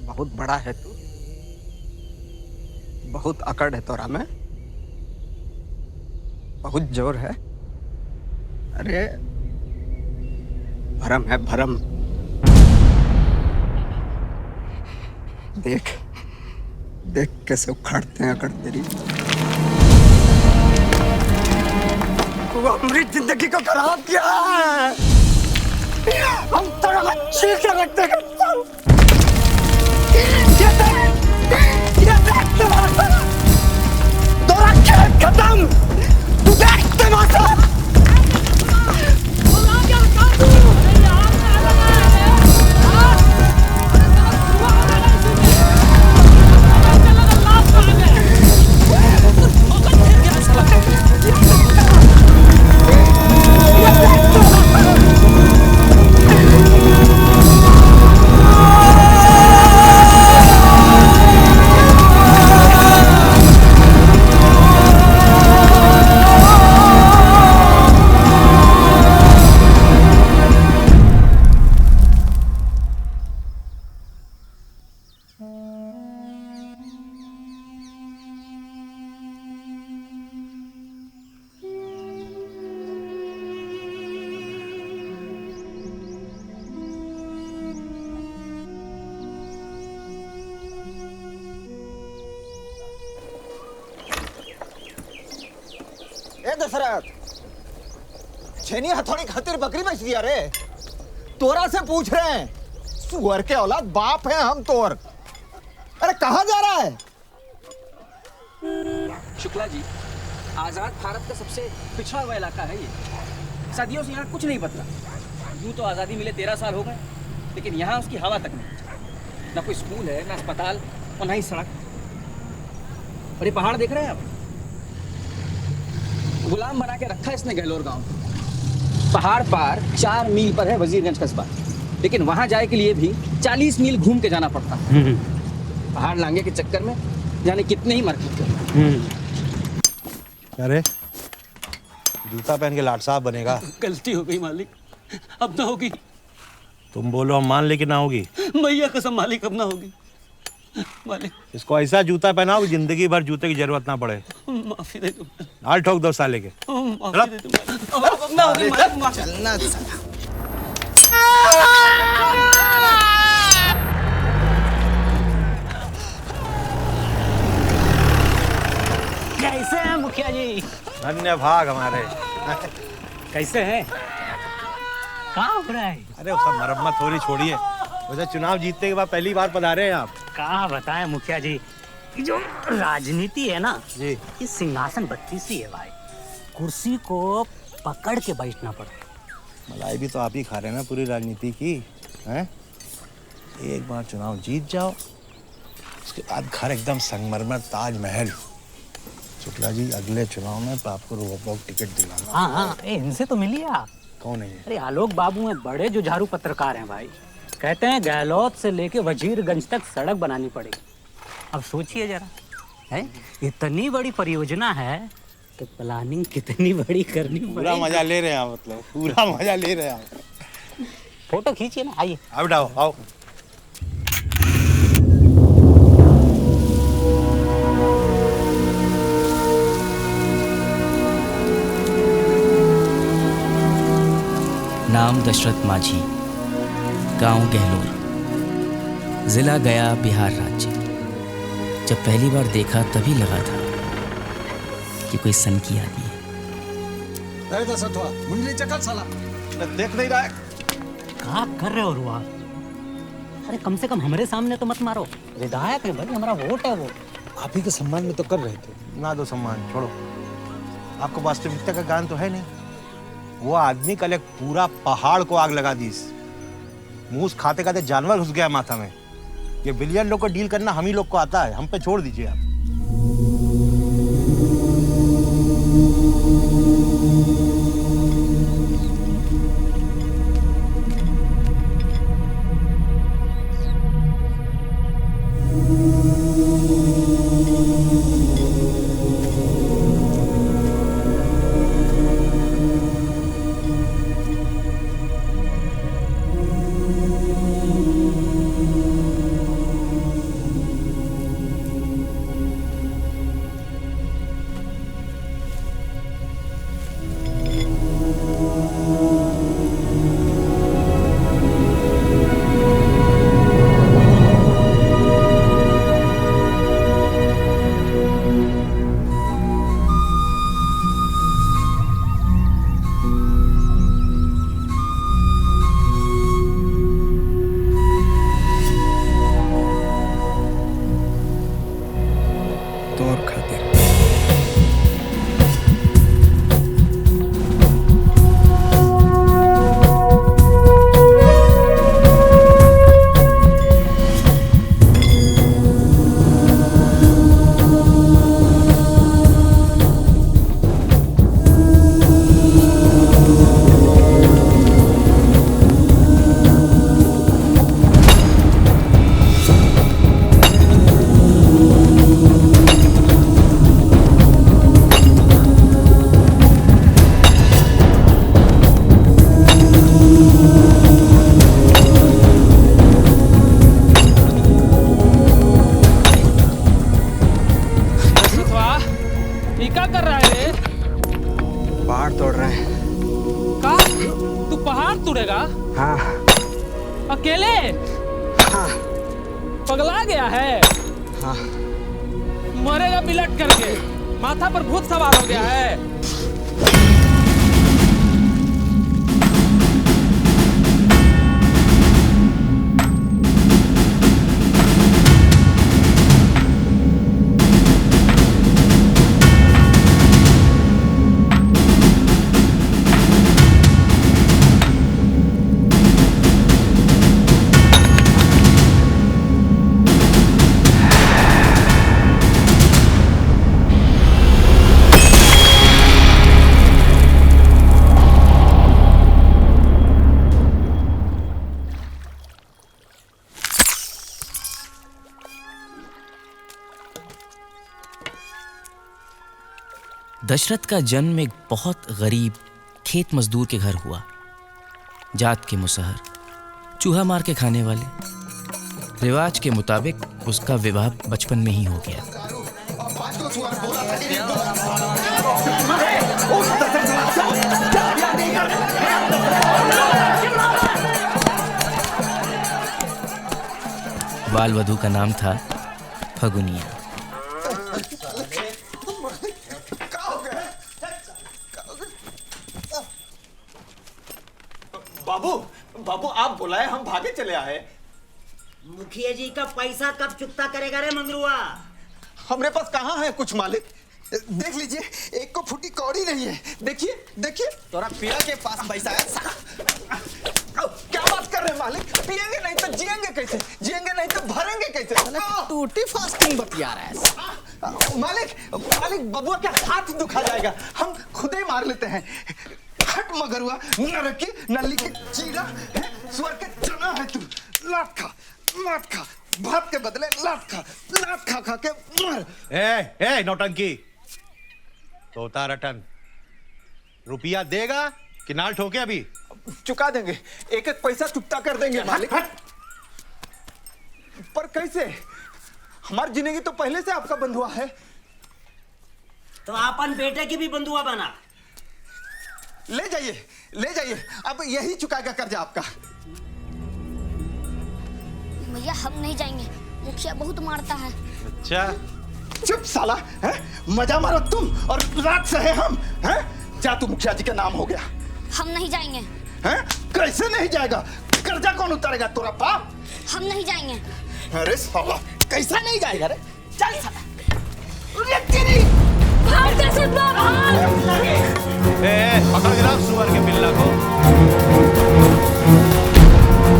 बहुत बड़ा है तू, बहुत अकड़ है तोरा में, बहुत जोर है। अरे भरम है भरम। देख देख कैसे उखाड़ते हैं अकड़ तेरी। तू हमारी जिंदगी को खराब किया है। हम तेरा चीख के रखते हैं। ये देख तमाशा, तोरा खेल खत्म। तू देख तमाशा। दशरथ, छेनी हथौड़ी खातिर बकरी बेच दिया रे। तोरा से पूछ रहे हैं, सुअर के औलाद बाप है हम तोर। अरे कहाँ जा रहा है? शुक्ला जी, आजाद भारत का सबसे पिछड़ा हुआ इलाका है ये। सदियों से यहाँ कुछ नहीं बदला। यूं तो आज़ादी मिले 13 साल हो गए, लेकिन यहाँ उसकी हवा तक नहीं। ना कोई स्कूल है, ना अस्पताल और ना ही सड़क। और ये पहाड़ देख रहे हैं आप, गुलाम बना के रखा है इसने गहलोर गांव। पहाड़ पार 4 मील पर है वजीरगंज कस्बा, लेकिन वहां जाए के लिए भी 40 मील घूम के जाना पड़ता है। पहाड़ लांगे के चक्कर में जाने कितने ही मर गए। अरे जूता पहन के लाट साहब बनेगा। गलती हो गई मालिक, अब ना होगी। तुम बोलो हम मान ले कि ना होगी। मैया कसम मालिक, अब ना होगी मालिक। इसको ऐसा जूता पहनाओ कि जिंदगी भर जूते की जरूरत ना पड़े। माफी दे दो, हाल ठोक दो साले के। माफी दे दो मालिक। अब ना होगी मालिक। चलना साला। कैसे हैं मुखिया जी? धन्य भाग हमारे। कैसे हैं? कहाँ हो रहा है? अरे सब मरम्मत हो रही, छोड़िए। वैसे चुनाव जीतने के बाद पहली बार पधारे हैं आप। कहाँ बताएं मुखिया जी, जो राजनीति है ना जी, ये सिंहासन बत्ती सी है भाई। कुर्सी को पकड़ के बैठना पड़ता। मलाई भी तो आप ही खा रहे हैं ना पूरी राजनीति की, हैं? एक बार चुनाव जीत जाओ, उसके बाद घर एकदम संगमरमर ताजमहल। शुक्ला जी, अगले चुनाव में तो आपको रोबोक टिकट दिलाना। हाँ हाँ, इनसे तो मिलिए आप। कौन है ये? अरे आलोक बाबू हैं, बड़े जुझारू पत्रकार हैं भाई। कहते हैं गहलोत से लेके वजीरगंज तक सड़क बनानी पड़ेगी। अब सोचिए जरा, है इतनी बड़ी परियोजना है तो प्लानिंग कितनी बड़ी करनी पड़ेगी। पूरा मजा ले रहे हैं, मतलब पूरा मजा ले रहे हैं। फोटो खींचिए ना, आइए। अब आओ आओ। नाम दशरथ माझी, गांव गहलोर, जिला गया, बिहार राज्य। जब पहली बार देखा तभी लगा था कि कोई सन की आदमी है। अरे दशरथवा, मुंडली चकल साला। देख नहीं रहा है? क्या कर रहे हो आप? अरे कम से कम हमारे सामने तो मत मारो। विधायक है भाई, हमारा वोट है वो। आप ही के सम्मान में तो कर रहे थे। ना दो सम्मान, छोड़ो। आपको वास्तविकता का ज्ञान तो है नहीं। वो आदमी कल एक पूरा पहाड़ को आग लगा दी। मूस खाते खाते जानवर घुस गया माथा में। ये बिलियन लोग को डील करना हम ही लोग को आता है, हम पे छोड़ दीजिए आप। ए! हाँ पगला गया है। हाँ मरेगा बिलट करके, माथा पर भूत सवार हो गया है। दशरथ का जन्म एक बहुत गरीब खेत मजदूर के घर हुआ। जात के मुसहर, चूहा मार के खाने वाले। रिवाज के मुताबिक उसका विवाह बचपन में ही हो गया। बाल वधू का नाम था फगुनिया। बाबू बाबू आप बुलाए, हम भागे चले आए। मुखिया जी का पैसा कब चुकता करेगा रे मंगरुआ? हमरे पास कहाँ है कुछ मालिक। देख लीजिए, एक को फुटी कौड़ी नहीं है। देखिए देखिए, तोरा पिया के पास पैसा है? क्या बात कर रहे हैं मालिक? पिएंगे नहीं तो जिएंगे कैसे? जिएंगे नहीं तो भरेंगे कैसे? टूटी फास्टिंग बतिया रहा है। मालिक मालिक, बबुआ के हाथ दुखा जाएगा, हम खुद ही मार लेते हैं। हट मगरुआ, नरकी नली के चीड़ा है, स्वर के चना है तू। लात खा भात के बदले लात खा खा के मर। ए नौटंकी, तोता रटन, रुपया देगा कि नाल ठोके? अभी चुका देंगे, एक एक पैसा चुकता कर देंगे मालिक। पर कैसे? हमारी जिंदगी तो पहले से आपका बंधुआ है। तो अपन बेटे की भी बंधुआ बना। ले जाइए, अब यही चुकाएगा कर्जा आपका। भैया हम नहीं जाएंगे, मुखिया बहुत मारता है। अच्छा, चुप साला, है? मजा मारो तुम और रात सहे हम, हैं? जा तू, मुखिया जी का नाम हो गया। हम नहीं जाएंगे। हैं? कैसे नहीं जाएगा? कर्जा कौन उतारेगा? तोरा बाप। हम नहीं जाएंगे। अरे साला, कैसा नहीं जाएगा रे? चल साला।